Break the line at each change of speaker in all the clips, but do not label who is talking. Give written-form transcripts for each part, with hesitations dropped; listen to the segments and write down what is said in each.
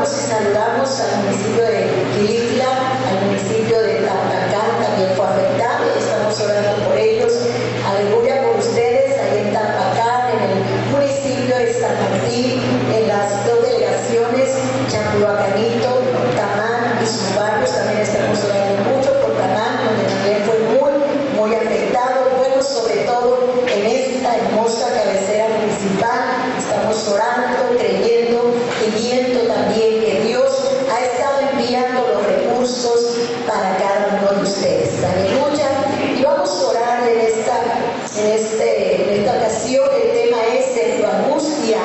amamos y saludamos al municipio de Quilitla, al municipio de Tapacán, también fue afectado, estamos orando por ellos. Aleluya por ustedes, ahí en Tapacán, en el municipio de San Martín, en las dos delegaciones, Chapulhuacanito, Tamán y sus barrios, también estamos orando mucho por Tamán, donde también fue muy afectado. Bueno, sobre todo en esta hermosa cabecera municipal, estamos orando, creyendo y viendo también que Dios ha estado enviando los recursos para cada uno de ustedes. Aleluya. Y vamos a orar en esta ocasión. El tema es: en tu angustia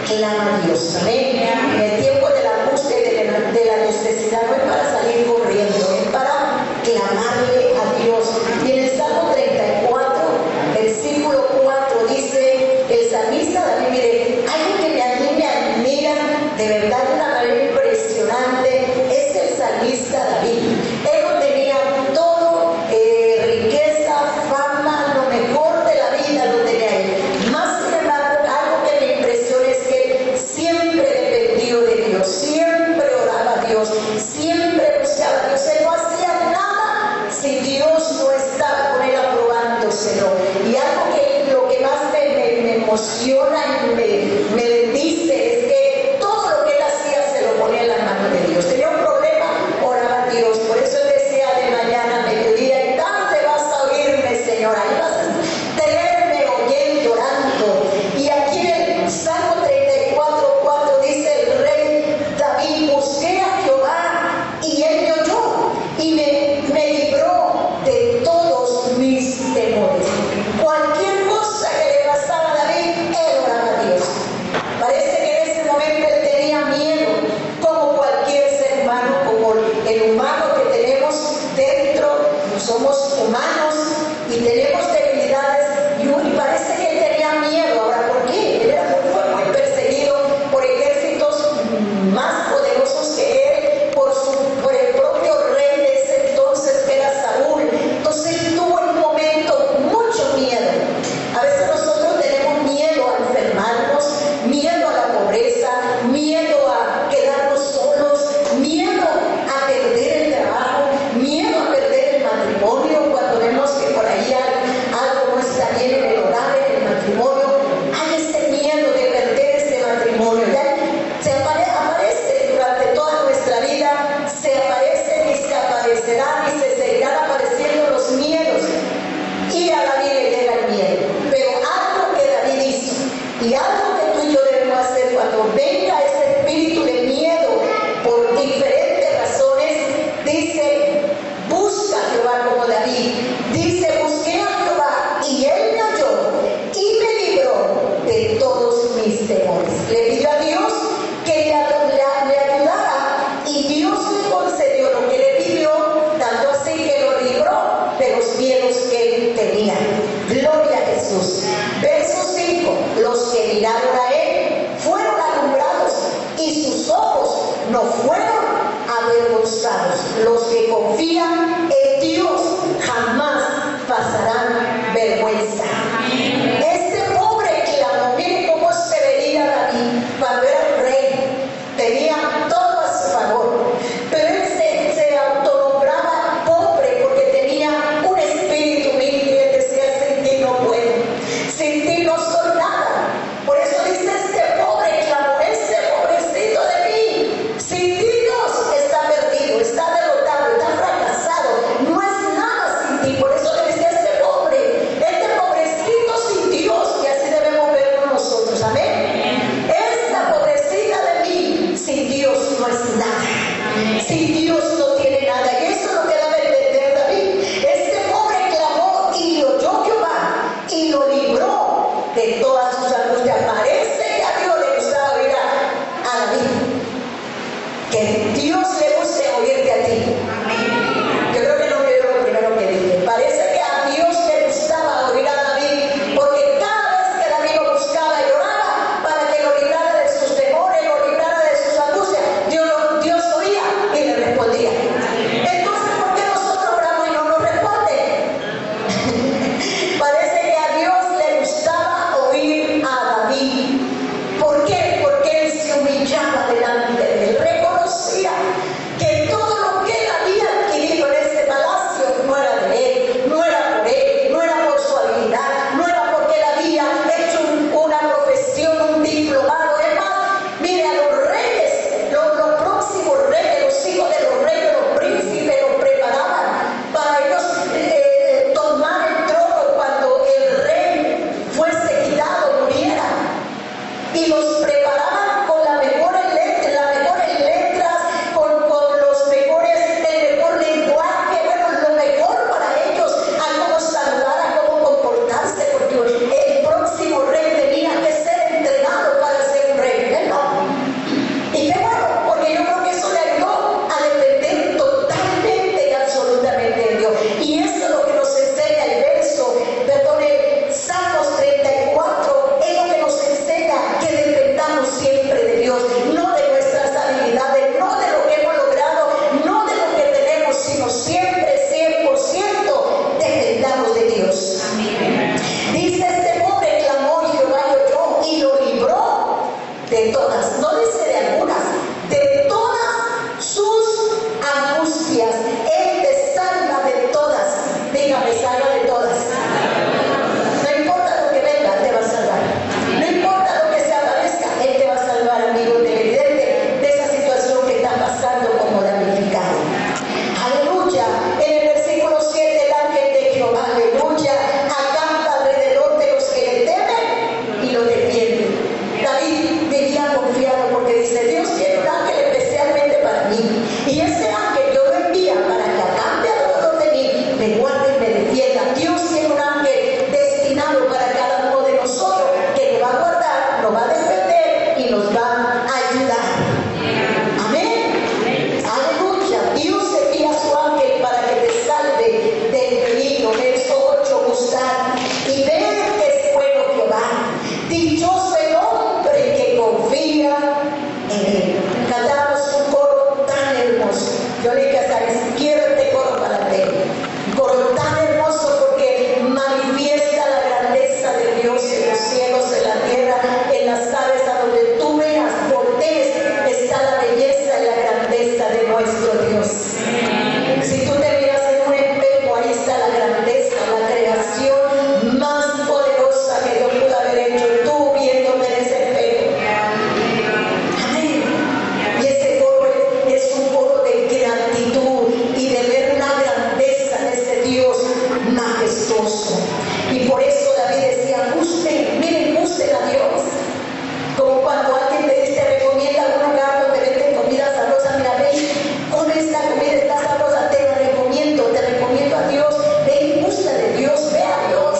clama a Dios. Amén. En el tiempo de la angustia y de la necesidad no es para salir corriendo, es para clamarle a Dios. Y en el Salmo 34, versículo 4 dice el salmista David, mire, algo que a mí me admira de verdad de una manera impresionante es el salmista David. Él no tenía todo, riqueza, fama, lo mejor de la vida lo tenía él. Más sin embargo, algo que me impresiona es que él siempre dependió de Dios, siempre oraba a Dios, siempre buscaba a Dios. Él no hacía nada si Dios no estaba con él aprobándoselo. Y algo que lo que más me emociona y me bendice es que todo lo que él hacía se lo ponía en la mano de Dios. Tenía un problema, oraba a Dios. Por eso él decía de mañana, mediodía, ¿y dónde vas a oírme, Señor? Ahí vas a tenerme oyendo, orando. Y aquí en el Salmo 34:4 dice el rey David: busqué a Jehová y él me oyó y me libró de todos mis temores. Cualquier cosa que le pasaba a David, él oraba a Dios. Parece que en ese momento él tenía miedo, como cualquier ser humano, como el humano que tenemos dentro. Somos humanos y tenemos debilidades, y parece que él tenía miedo. Ahora, ¿por qué? Él fue muy perseguido por ejércitos más poderosos que él, por el propio rey de ese entonces, que era Saúl. Entonces él tuvo en un momento mucho miedo. A veces nosotros tenemos miedo a enfermarnos, miedo a la pobreza, miedo a quedarnos solos, miedo a perder el trabajo, miedo a perder el matrimonio. Cuando vemos que por ahí algo no está bien en el hogar, en el matrimonio, hay ese miedo de perder ese matrimonio. Ya se aparece durante toda nuestra vida, se aparecen y se aparecerán y se seguirán apareciendo los miedos. Y a David le llega el miedo. Pero algo que David hizo y algo que tú y yo debemos hacer cuando venga ese espíritu de miedo por diferentes razones, dice: busca a Jehová como David. Dice: busqué a Jehová y él me halló y me libró de todos mis temores. Le pidió a Dios que le ayudara y Dios le concedió lo que le pidió, tanto así que lo libró de los miedos que él tenía. Gloria a Jesús. Verso 5: los que miraron a él fueron alumbrados y sus ojos no fueron avergonzados. Los que confían en Dios jamás pasarán vergüenza. Este pobre clamó. Miren cómo se veía David cuando era rey. Tenía todo a su favor, pero él se autonombraba pobre porque tenía un espíritu humilde. Y él decía: sin ti no puedo, sin ti no soy nada. Por eso dice: este pobre clamó, este pobrecito de mí. Sin ti Dios está perdido, está derrotado, está fracasado, no es nada sin ti. Por eso le decía: este pobrecito sin Dios. Y así debemos verlo nosotros. Amén. Esta pobrecita de mí, sin Dios no es nada. Sin Dios no tiene nada. Y eso es lo que debe entender David. Este pobre clamó y lo oyó Jehová y lo libró de todas sus angustias. Parece que a Dios le gustaba oír a David. Que Dios le guste oírte a ti. Yo creo que no me lo primero que dije. Parece que a Dios le gustaba oír a David, porque cada vez que David lo buscaba y oraba para que lo librara de sus temores, lo librara de sus angustias, Dios oía y le respondía. Entonces, ¿por qué nosotros oramos y no nos responde? Parece que a Dios le gustaba oír a David. ¿Por qué? Porque él se humillaba delante de él. tiene un ángel especialmente para mí. Y ese ángel yo lo envía para que a cambio de mí me guarde y me defienda. Dios tiene un ángel destinado para cada uno de nosotros que nos va a guardar, nos va a defender y nos va a ayudar. Amén. Aleluya. Dios envía a su ángel para que te salve del peligro. Verso 8, buscar y ver que es bueno Jehová. Dichoso el hombre que confía en él. Cantamos un coro tan hermoso. Yo le dije a Saris, quiero este coro para ti. Un coro tan hermoso porque manifiesta la grandeza de Dios en los cielos, en la tierra, en las aves, a donde tú veas, voltees, está la belleza y la grandeza de nuestro Dios. Si tú te miras en un espejo, ahí está la grandeza, la creación más poderosa que Dios pudo haber hecho, tú viéndote en ese espejo. Amén. Y ese coro es un coro de gratitud y de ver la grandeza de ese Dios majestuoso. Y por eso David decía, busquen, miren, busquen a Dios. Como cuando alguien te recomienda algún lugar donde venden comida sabrosa, mira, ven, come esta comida, está sabrosa, te la recomiendo a Dios, ven y busca de Dios, ve a Dios,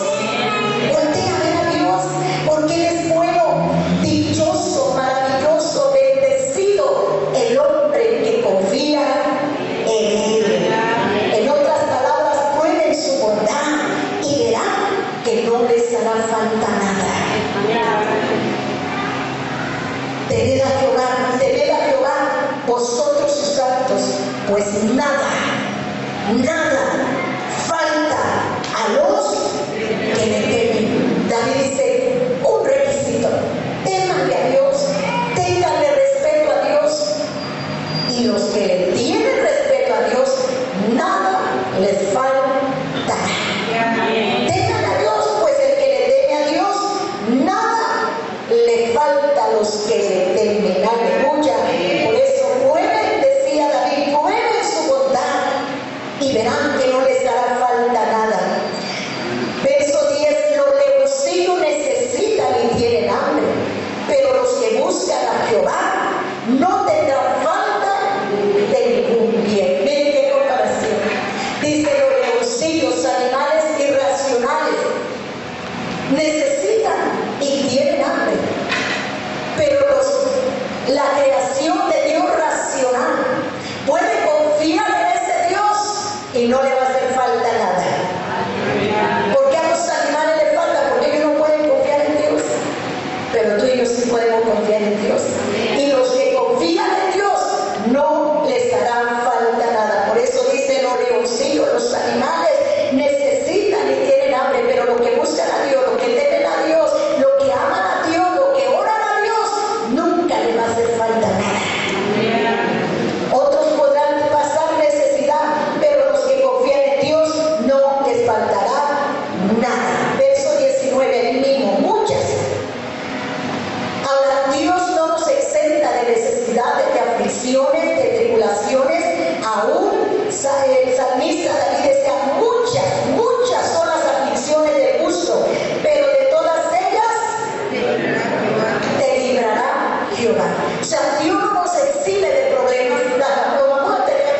voltea a ver a Dios, porque Él es bueno, dichoso, maravilloso, bendecido el hombre que confía en Él. En otras palabras, prueben su bondad y verán que no les hará falta nada. Tened a Jehová, vosotros sus santos, pues nada falta a los que le temen. David dice, un requisito, témanle a Dios, ténganle respeto a Dios, y los que le tienen respeto a Dios, nada les falta. Ténganle a Dios, pues el que le teme a Dios, nada le falta a los que le temen. Aleluya. Por eso prueben, decía David, prueben su bondad y verán que no les hará falta nada. Verso 10, los leoncillos necesitan y tienen hambre, pero los que buscan a Jehová no tendrán falta de ningún bien. Miren qué comparación. Dice, los leoncillos, animales irracionales, necesitan y tienen hambre, pero la creación de Dios racional puede confiar en ese Dios y no le va a hacer falta nada. Porque a los animales les falta, porque ellos no pueden confiar en Dios, pero tú y yo sí podemos confiar en Dios. Y los que confían en Dios no les hará falta nada. Por eso dice, los leoncillos, los animales necesitan y tienen hambre, pero los que buscan a Dios, los que temen a Dios, los que aman a Dios, los que oran a Dios, nunca les va a hacer falta nada. Otros podrán pasar necesidad, pero los que confían en Dios no les faltará nada. Verso 19, el mismo, muchas. Ahora, Dios no nos exenta de necesidades, de aflicciones, de tribulaciones. Aún el salmista David decía, muchas son las aflicciones del justo, pero de todas ellas te librará Jehová. O sea, Dios no nos exime de problemas, lo vamos a tener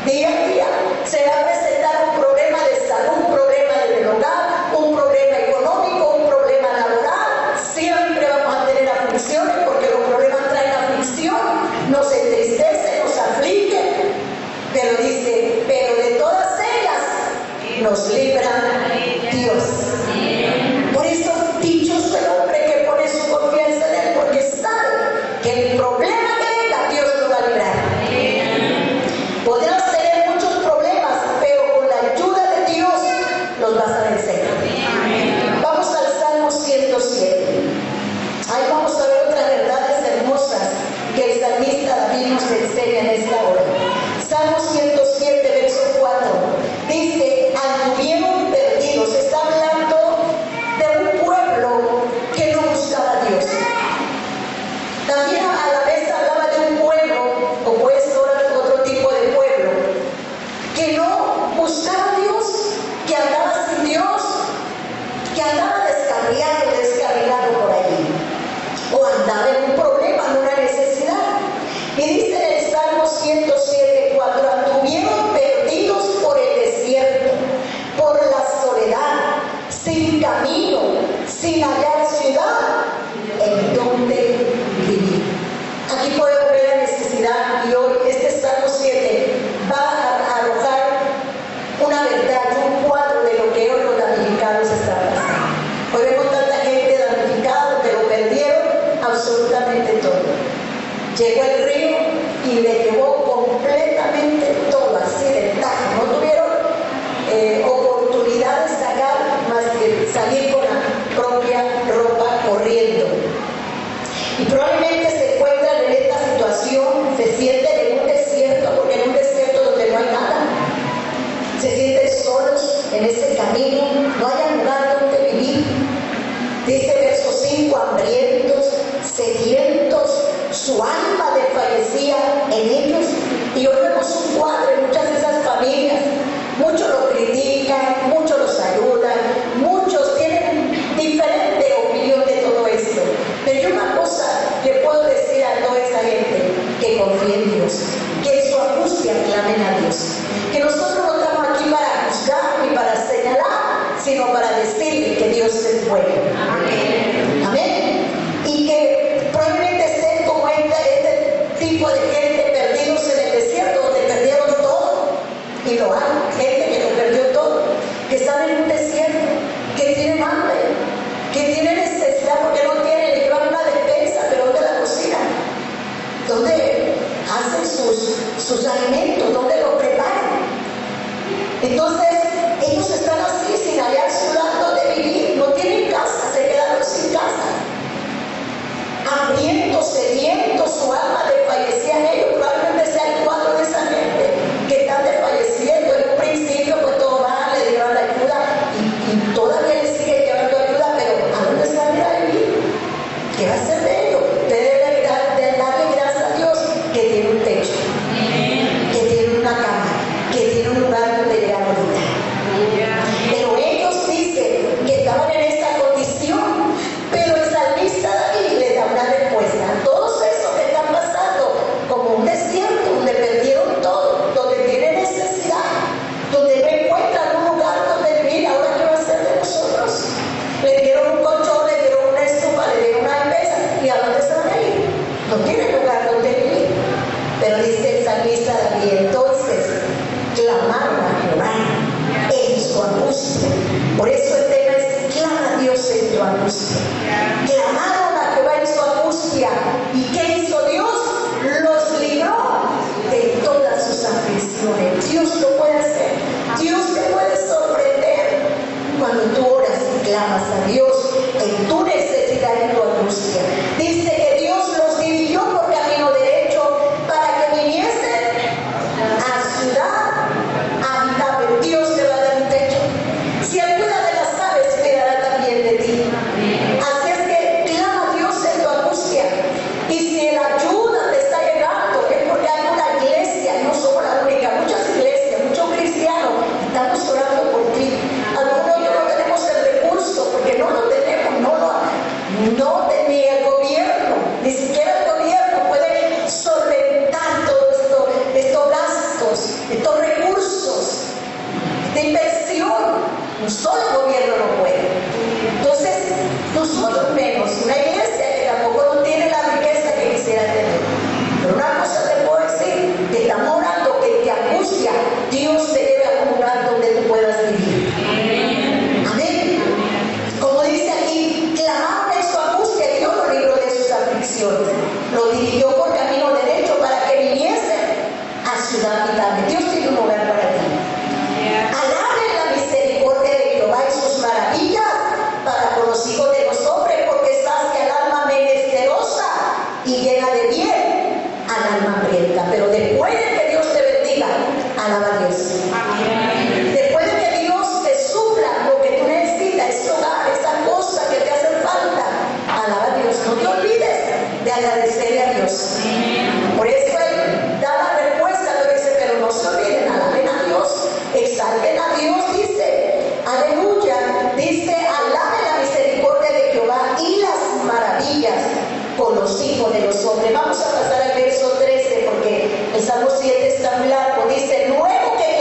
día a día. Se va a presentar un problema de salud, un problema del hogar, un problema económico, un problema laboral. Siempre vamos a tener aflicciones, porque los problemas traen aflicción, nos entristecen, nos afligen, pero dice, pero de todas ellas nos libra Dios. Por eso, dichoso el hombre que pone su confianza en Él, porque sabe que el problema que venga, Dios lo va a librar. Podrás tener muchos problemas, pero con la ayuda de Dios los vas a vencer. Vamos al Salmo 107. Ahí vamos a ver otras verdades hermosas que el salmista David nos enseña en esta hora. Salmo 107, verso 4. Dice, anduvieron perdidos. Está hablando de un pueblo que no buscaba a Dios. También a la vez hablaba de un pueblo, o puede ser otro tipo de pueblo, que no buscaba a Dios, que andaba sin Dios, que andaba descarriado por allí, o andaba en un problema, en una necesidad. sin hallar ciudad en donde vivir. Aquí podemos ver la necesidad, y hoy este Salmo 7 va a arrojar una verdad, un cuadro de lo que hoy los damnificados están pasando. Hoy vemos tanta gente damnificada que lo perdieron absolutamente todo. Llegó el río y le llevó completamente todo, así de tajo. No tuvieron oportunidad de sacar más que salir con la propia ropa corriendo. Y probablemente se encuentran en esta situación, se sienten en un desierto, porque en un desierto donde no hay nada, se sienten solos en ese camino, no hay lugar donde vivir. Dice verso 5, hambrientos, sedientos, su alma desfallecía en ellos. Y hoy vemos un cuadro en muchas de esas familias. Muchos los critican, muchos los ayudan, muchos tienen diferente opinión de todo esto. Pero yo una cosa le puedo decir a toda esa gente: que confíe en Dios, que en su angustia clamen a Dios. Que nosotros no estamos aquí para juzgar ni para señalar, sino para decirle que Dios es bueno. Amén. Amén. Y que probablemente estén como este tipo de gente perdidos en el desierto, donde perdieron todo. Y lo hay, gente que lo perdió todo, que están en un desierto, que tienen hambre, que tienen necesidad porque no tienen, le llevan una despensa, pero ¿dónde la cocinan? ¿Dónde hacen sus alimentos? ¿Dónde los preparan? Entonces, ellos están así, sin hallar ciudad donde vivir, no tienen casa, se quedaron sin casa. Hambrientos, sedientos, su alma desfallecía en ellos. Probablemente sea el cuadro de esa gente que están desfalleciendo. En un principio, pues todo va, le dieron la ayuda y todavía le sigue llevando ayuda, pero ¿a dónde se van a ir a vivir? ¿Qué va a hacer de ellos? Debe darle gracias a Dios que tiene un techo, que tiene una cama, que tiene un lugar donde llegar ahorita. Pero ellos dicen que estaban en esa condición, pero el salmista David le da una respuesta a todos esos que están pasando como un desierto, donde perdieron todo, donde tienen necesidad, donde no encuentran un lugar donde vivir. Ahora, ¿qué va a hacer de nosotros? Le dieron un colchón, le dieron una estufa, le dieron una mesa, ¿y a dónde se van a ir? No tienen lugar donde vivir. Pero dice el salmista David: entonces clamaron a Jehová en su angustia. Por eso el tema es: clama a Dios en tu angustia. Clamaron a Jehová en su angustia. ¿Y qué hizo Dios? Los libró de todas sus aflicciones. Dios lo puede hacer. Dios te puede sorprender cuando tú oras y clamas a Dios en tu necesidad, en tu angustia. Dice que Dios los dirigió por camino derecho para que viniesen a ciudad habitable. Dios te va a dar un techo. Si alguna de las aves cuidará también de ti. Así es que clama a Dios en tu angustia. Y si la ayuda te está llegando, es porque hay una iglesia, no somos la única, muchas iglesias, muchos cristianos estamos orando por ti. Algunos no tenemos el recurso, porque no lo tenemos, no ni el gobierno, ni siquiera el gobierno puede solventar todos estos gastos, estos recursos de inversión. Un solo gobierno no puede. Entonces, nosotros menos una iglesia que tampoco no tiene la riqueza que quisiera tener. Pero una cosa te puedo decir: que estamos orando que te angustia, Dios te lleve a un lugar donde tú puedas vivir. Amén. Como dice aquí, clamaron en su angustia y Dios lo libró de sus aflicciones. Lo dirigió por camino derecho para que viniesen a ciudad habitable. Dios tiene un lugar para ti. Alaben la misericordia de Jehová y sus maravillas para con los hijos de los hombres, porque sacia al alma menesterosa y llena de bien al alma hambrienta. Pero después de que Dios te bendiga, alaba a Dios. Después de que Dios te supla lo que tú necesitas, ese hogar, esa cosa que te hace falta, alaba a Dios. No te olvides de agradecerle a Dios. Por eso Él da la respuesta, pero dice: pero no se olviden, alaben a Dios, exalten a Dios, dice, aleluya, dice: alaben la misericordia de Jehová y las maravillas con los hijos de los hombres. Vamos a pasar al verso 13, porque el Salmo 7 está muy largo. Dice: luego que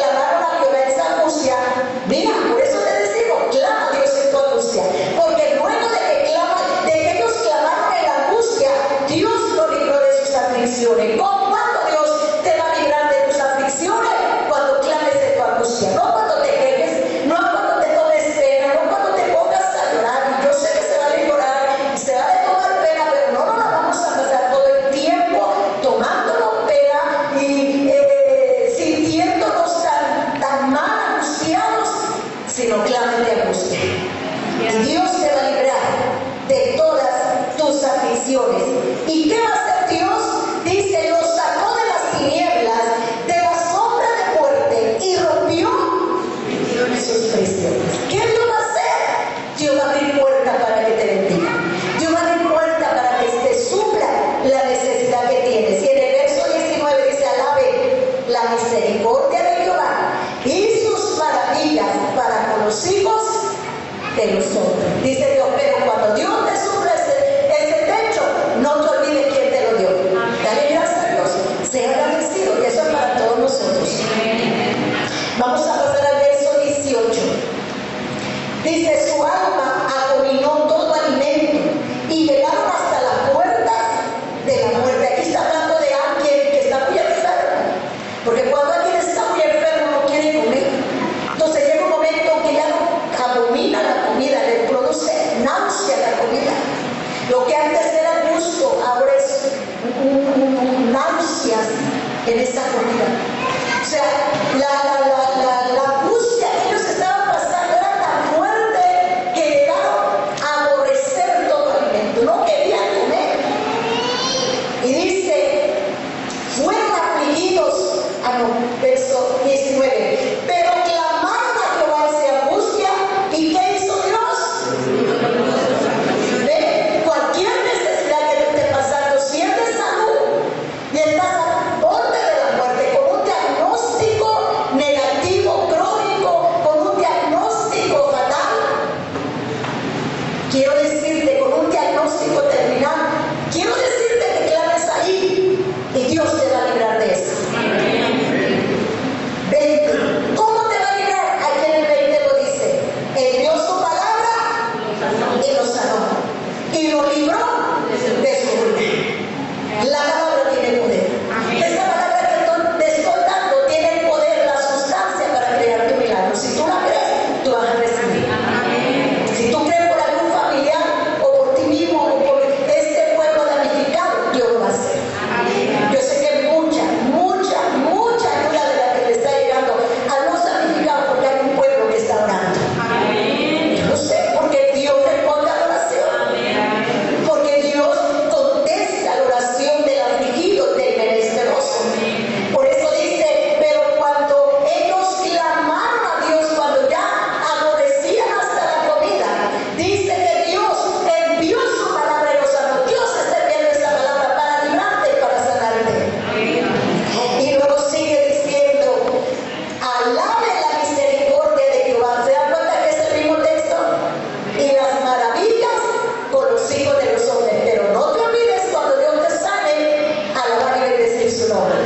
su nombre.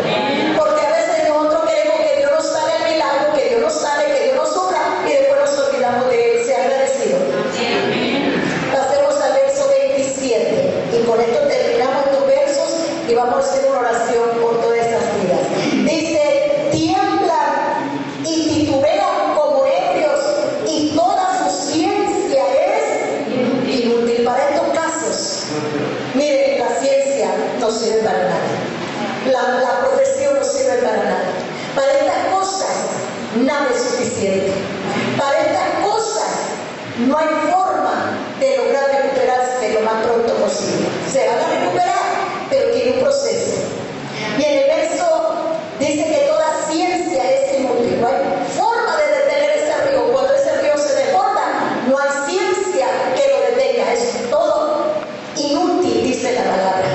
Porque a veces nosotros queremos que Dios nos sane el milagro, que Dios nos sane, que Dios nos supla, y después nos olvidamos de Él. Sea agradecido. Pasemos al verso 27. Y con esto terminamos estos versos y vamos a hacer una oración por todas estas vidas. Dice: tiemblan y titubean como ebrios, y toda su ciencia es inútil. Para estos casos, miren, la ciencia no sirve para nada. La profesión no sirve para nada. Para estas cosas, nada es suficiente. Para estas cosas, no hay forma de lograr recuperarse lo más pronto posible. Se van a recuperar, pero tiene un proceso. Y en el verso dice que toda ciencia es inútil. No hay forma de detener ese río. Cuando ese río se desborda, no hay ciencia que lo detenga. Es todo inútil, dice la palabra.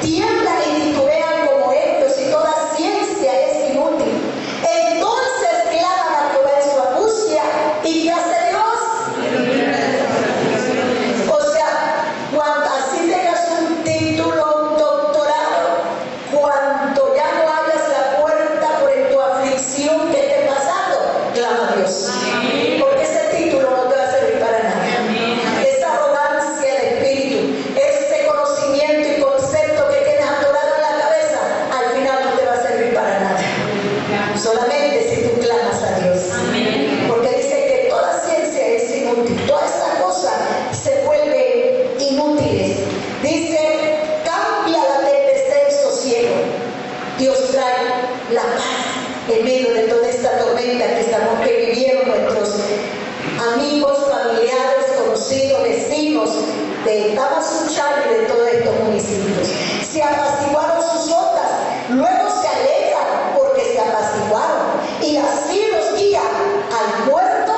Tiemblan y titubean como ebrios, y toda ciencia es inútil. Entonces claman a Jehová en su angustia, ¿y qué hace Dios? O sea, cuando así tengas un título, un doctorado, cuando ya no abras la puerta por tu aflicción que esté pasando, clama a Dios. Porque ese título no te va a servir para nada. Esa arrogancia de espíritu, ese conocimiento y concepto que tienes atorado en la cabeza, al final no te va a servir para nada. Solamente si tú clamas a Dios. Porque dice que toda ciencia es inútil. Todas estas cosas se vuelven inútiles. Dice: cambia la tempestad en sosiego. Dios trae la paz en medio de toda esta tormenta que vivieron nuestros amigos, familiares, conocidos, vecinos de Tamazunchale y de todos estos municipios. Se apaciguaron sus ondas, luego se alegran porque se apaciguaron, y así los guía al puerto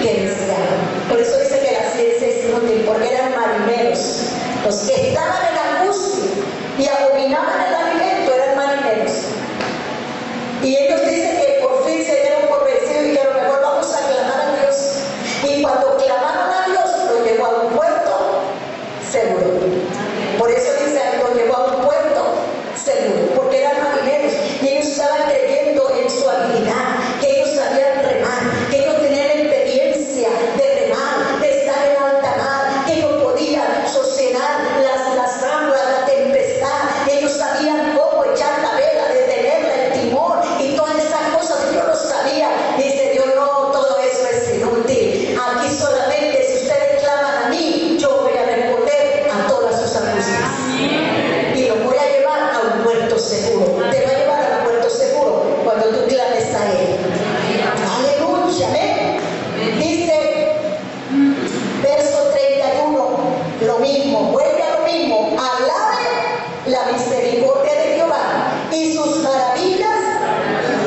que deseaban. Por eso dice que la ciencia es inútil, porque eran marineros. Los que estaban en angustia y abominaban el alimento eran marineros. Y ellos dicen que por fin se dieron por vencidos y dijeron: mejor vamos a clamar a Dios. Y cuando clamaron a Dios, lo llevó a un puerto seguro. Por eso dice: lo llevó a un puerto seguro, porque eran marineros y ellos estaban creyendo en su habilidad, que ellos sabían remar, que ellos tenían experiencia de remar, de estar en alta mar, que ellos podían sostener las aguas, la tempestad. Ellos sabían cómo echar la vela, detenerla, el timón y todas esas cosas. Dios lo sabía. Dice Dios: no, todo eso es inútil. Aquí solamente, si ustedes claman a mí, yo voy a responder a todas sus angustias. Y los voy a llevar a un puerto seguro. Te va a llevar a un puerto seguro cuando tú clames a Él. Aleluya, ¿eh? Dice, verso 31, lo mismo, vuelve a lo mismo: alabe la misericordia de Jehová y sus maravillas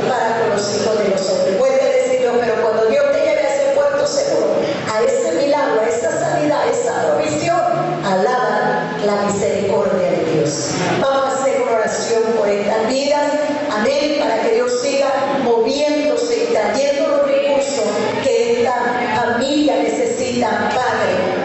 para con los hijos de los hombres. Vuelve a decirlo, pero cuando Dios te lleve a ese puerto seguro, a ese milagro, a esa sanidad, a esa provisión, alaba la misericordia de Dios. Vamos a hacer una oración por estas vidas, amén, para que Dios siga moviéndose y trayendo los recursos que esta familia necesita, Padre.